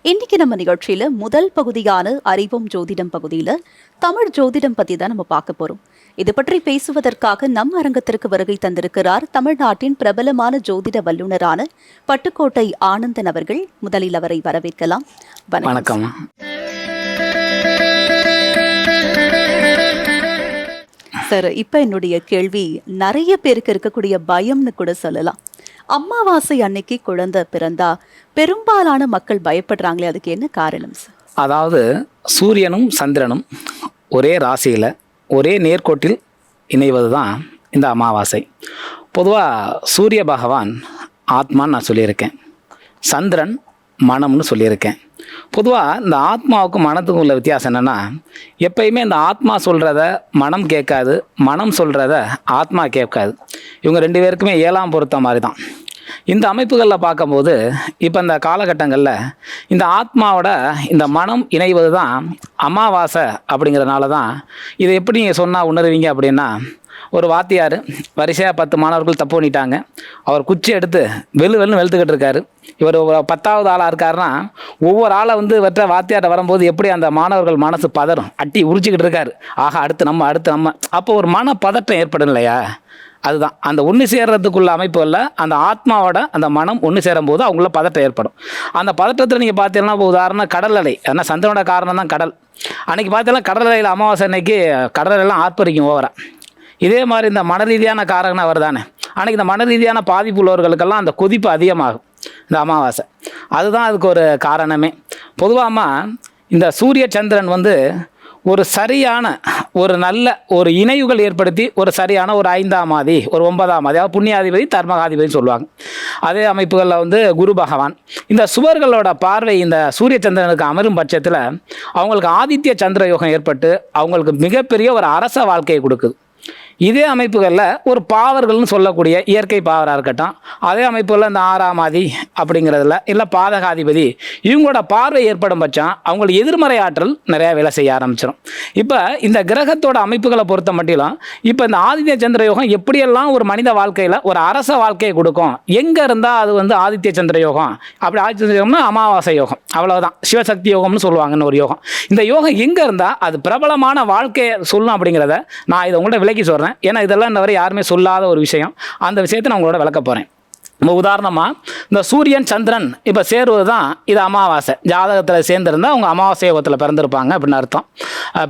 இன்னைக்கு நம்ம நிகழ்ச்சியில முதல் பகுதியான அறிவோம் ஜோதிடம் பகுதியில தமிழ் ஜோதிடம் பத்தி தான் நம்ம பார்க்க போறோம். இது பற்றி பேசுவதற்காக நம் அரங்கத்திற்கு வருகை தந்திருக்கிறார் தமிழ்நாட்டின் பிரபலமான ஜோதிட வல்லுநரான பட்டுக்கோட்டை ஆனந்தன் அவர்கள். முதலில் அவரை வரவேற்கலாம். வணக்கம். சார், இப்ப என்னுடைய கேள்வி நிறைய பேருக்கு இருக்கக்கூடிய பயம்னு கூட சொல்லலாம். அமாவாசை அன்னைக்கு குழந்தை பிறந்தா பெரும்பாலான மக்கள் பயப்படுறாங்களே, அதுக்கு என்ன காரணம் சார்? அதாவது சூரியனும் சந்திரனும் ஒரே ராசியில் ஒரே நேர்கோட்டில் இணைவது தான் இந்த அமாவாசை. பொதுவாக சூரிய பகவான் ஆத்மான்னு நான் சொல்லியிருக்கேன், சந்திரன் மனம்னு சொல்லியிருக்கேன். பொதுவாக இந்த ஆத்மாவுக்கும் மனத்துக்கும் உள்ள வித்தியாசம் என்னென்னா, எப்பயுமே இந்த ஆத்மா சொல்கிறத மனம் கேட்காது, மனம் சொல்கிறத ஆத்மா கேட்காது. இவங்க ரெண்டு பேருக்குமே 7ஆம் பொருத்த மாதிரி தான். இந்த அமைப்புகளில் பார்க்கும்போது இப்போ இந்த காலகட்டங்களில் இந்த ஆத்மாவோட இந்த மனம் இணைவது தான் அமாவாசை. அப்படிங்கிறதுனால தான் இதை எப்படி நீங்கள் சொன்னால் உணர்வீங்க அப்படின்னா, ஒரு வாத்தியார் வரிசையாக 10 மாணவர்கள் தப்பு பண்ணிட்டாங்க. அவர் குச்சி எடுத்து வெளுன்னு வெளுத்துக்கிட்டு இருக்காரு. இவர் 10ஆவது ஆளாக இருக்காருன்னா ஒவ்வொரு ஆளை இவற்றை வாத்தியார்ட்ட வரும்போது எப்படி அந்த மாணவர்கள் மனசு பதறும், அட்டி உரிச்சிக்கிட்டு இருக்காரு. ஆகா, அடுத்து நம்ம அப்போ ஒரு மன பதட்டம் ஏற்படும் இல்லையா? அதுதான் அந்த ஒன்று சேர்றதுக்குள்ள அமைப்பு இல்லை. அந்த ஆத்மாவோட அந்த மனம் ஒன்று சேரும்போது அவங்கள பதட்டம் ஏற்படும். அந்த பதட்டத்தில் நீங்கள் பார்த்தீங்கன்னா, இப்போ உதாரணம் கடல் அலை, ஏன்னா சந்திரனோட காரணம் தான் கடல். அன்றைக்கி பார்த்தீங்கன்னா கடல் அலையில் அமாவாசை அன்னைக்கு கடல் அலையெல்லாம் ஆர்ப்பரிக்கும் ஓவரா. இதே மாதிரி இந்த மன ரீதியான காரணம் அவர் தானே. அன்றைக்கி இந்த மன ரீதியான பாதிப்பு உள்ளவர்களுக்கெல்லாம் அந்த கொதிப்பு அதிகமாகும் இந்த அமாவாசை. அதுதான் அதுக்கு ஒரு காரணமே. பொதுவாக இந்த சூரிய சந்திரன் ஒரு சரியான ஒரு நல்ல ஒரு இணைவுகள் ஏற்படுத்தி ஒரு சரியான ஒரு 5ஆம் ஆதி, ஒரு 9ஆம் ஆதி, அதாவது புண்ணியாதிபதி தர்மகாதிபதி சொல்லுவாங்க. அதே அமைப்புகளில் குரு பகவான் இந்த சுவர்களோட பார்வை இந்த சூரிய சந்திரனுக்கு அமரும் பட்சத்தில் அவங்களுக்கு ஆதித்ய சந்திர யோகம் ஏற்பட்டு அவங்களுக்கு மிகப்பெரிய ஒரு அரச வாழ்க்கையை கொடுக்குது. இதே அமைப்புகளில் ஒரு பாவர்கள்னு சொல்லக்கூடிய இயற்கை பாவராக இருக்கட்டும், அதே அமைப்புகளில் இந்த 6ஆம் ஆதி அப்படிங்கிறதுல இல்லை பாதகாதிபதி இவங்களோட பார்வை ஏற்படும் பட்சம் அவங்களுக்கு எதிர்மறை ஆற்றல் நிறையா வேலை செய்ய ஆரம்பிச்சிடும். இப்போ இந்த கிரகத்தோட அமைப்புகளை பொறுத்த மட்டிலும் இப்போ இந்த ஆதித்ய சந்திர யோகம் எப்படியெல்லாம் ஒரு மனித வாழ்க்கையில் ஒரு அரச வாழ்க்கையை கொடுக்கும், எங்கே இருந்தால் அது ஆதித்ய சந்திர யோகம். அப்படி ஆதித்ய சந்திர யோகம்னா அமாவாசை யோகம், அவ்வளோதான். சிவசக்தி யோகம்னு சொல்லுவாங்கன்னு ஒரு யோகம். இந்த யோகம் எங்கே இருந்தால் அது பிரபலமான வாழ்க்கையை சொல்லும் அப்படிங்கிறத நான் இதை உங்கள்கிட்ட விளக்கி சொல்கிறேன். ஏன்னா இதெல்லாம் இந்த வரை யாருமே சொல்லாத ஒரு விஷயம். அந்த விஷயத்தை நான் உங்களோட விளக்க போகிறேன். உதாரணமாக இந்த சூரியன் சந்திரன் இப்போ சேருவது தான் இது அமாவாசை. ஜாதகத்தில் சேர்ந்துருந்தால் அவங்க அமாவாசை யோகத்தில் பிறந்திருப்பாங்க அப்படின்னு அர்த்தம்.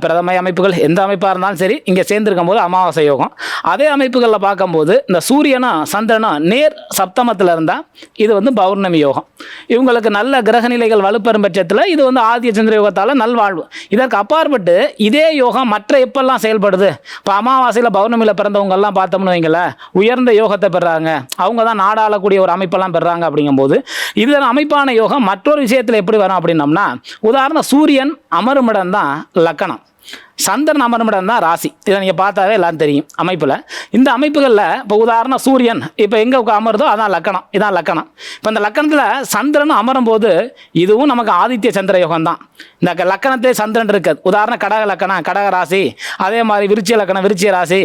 பிரதம அமைப்புகள் எந்த அமைப்பாக இருந்தாலும் சரி, இங்கே சேர்ந்துருக்கும் போது அமாவாசை யோகம். அதே அமைப்புகளில் பார்க்கும்போது இந்த சூரியனும் சந்திரனும் நேர் சப்தமத்தில் இருந்தால் இது பௌர்ணமி யோகம். இவங்களுக்கு நல்ல கிரகநிலைகள் வலுப்பெறும் பட்சத்தில் இது ஆதித்ய சந்திர யோகத்தால் நல்வாழ்வு. இதற்கு அப்பாற்பட்டு இதே யோகம் மற்ற எப்பெல்லாம் செயல்படுது. இப்போ அமாவாசையில் பௌர்ணமியில் பிறந்தவங்கெல்லாம் பார்த்தோம்னு வைங்களேன், உயர்ந்த யோகத்தை பெறாங்க. அவங்க தான் நாடாள கூடிய ஒரு அமைப்பெல்லாம் பெறாங்க. அப்படிங்கும்போது இது அமைப்பான யோகம் மற்றொரு விஷயத்தில் எப்படி வரும் அப்படின்னம்னா, உதாரணம் சூரியன் அமருமிடம் தான் லக்கணம், சந்திரன் அமருமிடம் தான் ராசி. இதை நீங்கள் பார்த்தாவே எல்லாம் தெரியும் அமைப்பில். இந்த அமைப்புகளில் இப்போ உதாரணம் சூரியன் இப்போ எங்கே அமருதோ அதான் லக்கணம், இதான் லக்கணம். இப்போ இந்த லக்கணத்தில் சந்திரன் அமரும் போது இதுவும் நமக்கு ஆதித்ய சந்திர யோகம் தான். இந்த லக்கணத்திலே சந்திரன் இருக்குது. உதாரணம் கடக லக்கணம் கடக ராசி, அதே மாதிரி விருச்சிக லக்கணம் விருச்சிக ராசி,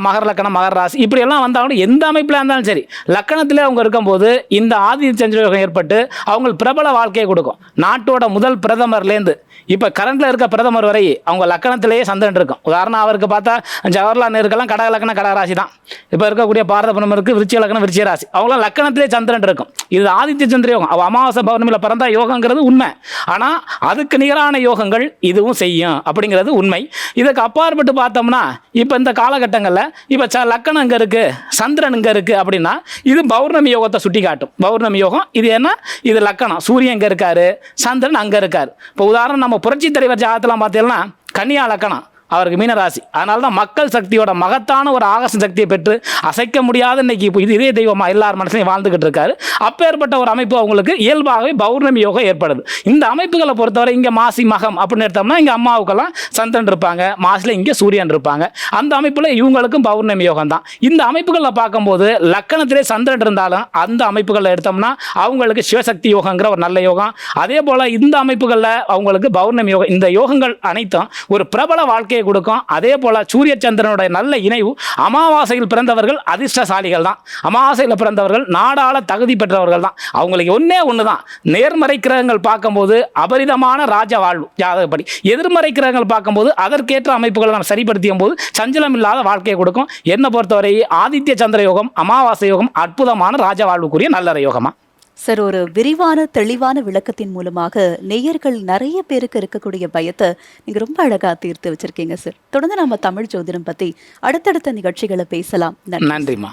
மகர லக்கணம் மகர ராசி, இப்படியெல்லாம் வந்தாலும் எந்த அமைப்பில் இருந்தாலும் சரி லக்கணத்திலே அவங்க இருக்கும்போது இந்த ஆதித்ய சந்திர யோகம் ஏற்பட்டு அவங்களுக்கு பிரபல வாழ்க்கையை கொடுக்கும். நாட்டோட முதல் பிரதமர்லேருந்து இப்போ கரண்டில் இருக்க பிரதமர் வரை அவங்க லக்கணத்திலேயே சந்திரன் இருக்கும். உதாரணம் அவருக்கு பார்த்தா ஜவஹர்லால் நேருக்கெல்லாம் கடக லக்கணம் கடகராசி தான். இப்போ இருக்கக்கூடிய பாரத பிரதமருக்கு விருச்சிக லக்கணம் விருச்சிக ராசி, அவங்களாம் லக்கணத்திலே சந்திரன் இருக்கும். இது ஆதித்ய சந்திர யோகம். அவள் அமாவாசை பௌர்ணமியில் பிறந்தா யோகங்கிறது உண்மை. ஆனால் அதுக்கு நிகரான யோகங்கள் இதுவும் செய்யும் அப்படிங்கிறது உண்மை. இதுக்கு அப்பாற்பட்டு பார்த்தோம்னா இப்போ இந்த காலகட்டங்களில் இப்போ லக்கணம் இங்கே இருக்குது, சந்திரன் இங்கே இருக்குது அப்படின்னா இது பௌர்ணமி யோகத்தை சுட்டி காட்டும். பௌர்ணமி யோகம் இது என்ன, இது லக்கணம். சூரியன் இங்கே இருக்காரு, சந்திரன் அங்கே இருக்கார். இப்போ உதாரணம் நம்ம புரட்சி தலைவர் ஜாதகத்தெல்லாம் பார்த்தீங்கன்னா கன்னியா லக்கணம், அவருக்கு மீனராசி. அதனால தான் மக்கள் சக்தியோட மகத்தான ஒரு ஆகாச சக்தியை பெற்று அசைக்க முடியாத இன்னைக்கு இப்போ இதே தெய்வமாக எல்லார் மனசுலையும் வாழ்ந்துக்கிட்டு இருக்காரு. அப்பேற்பட்ட ஒரு அமைப்பு அவங்களுக்கு இயல்பாகவே பௌர்ணமி யோகம் ஏற்படுது. இந்த அமைப்புகளை பொறுத்தவரை இங்கே மாசி மகம் அப்படின்னு எடுத்தோம்னா இங்கே அம்மாவுக்கெல்லாம் சந்திரன் இருப்பாங்க, மாசில் இங்கே சூரியன் இருப்பாங்க. அந்த அமைப்பில் இவங்களுக்கும் பௌர்ணமி யோகம் தான். இந்த அமைப்புகளில் பார்க்கும்போது லக்கணத்திலே சந்திரன் இருந்தாலும் அந்த அமைப்புகளில் எடுத்தோம்னா அவங்களுக்கு சிவசக்தி யோகங்கிற ஒரு நல்ல யோகம். அதே போல் இந்த அமைப்புகளில் அவங்களுக்கு பௌர்ணமி யோகம். இந்த யோகங்கள் அனைத்தும் ஒரு பிரபல வாழ்க்கையை வாழ்க்கையை கொடுக்கும். அதே போல் சூரிய சந்திரனுடைய நல்ல இணைவு, அமாவாசையில் பிறந்தவர்கள் அதிர்ஷ்டசாலிகள் தான். அமாவாசையில் பிறந்தவர்கள் நாடாள தகுதி பெற்றவர்கள் தான். அவங்களுக்கு ஒன்று தான், நேர்மறை கிரகங்கள் பார்க்கும்போது அபரிதமான ராஜ வாழ்வு ஜாதகப்படி, எதிர்மறை கிரகங்கள் பார்க்கும்போது அதற்கேற்ற அமைப்புகளை நம்ம சரிப்படுத்தியும் போது சஞ்சலம் இல்லாத வாழ்க்கையை கொடுக்கும். என்னை பொறுத்தவரை ஆதித்ய சந்திர யோகம், அமாவாசை யோகம் அற்புதமான ராஜ வாழ்வுக்குரிய நல்ல யோகமா. சார், ஒரு விரிவான தெளிவான விளக்கத்தின் மூலமாக நேயர்கள் நிறைய பேருக்கு இருக்கக்கூடிய பயத்தை நீங்க ரொம்ப அழகா தீர்த்து வச்சிருக்கீங்க சார். தொடர்ந்து நம்ம தமிழ் ஜோதிடம் பத்தி அடுத்தடுத்த நிகழ்ச்சிகளை பேசலாம். நன்றிம்மா.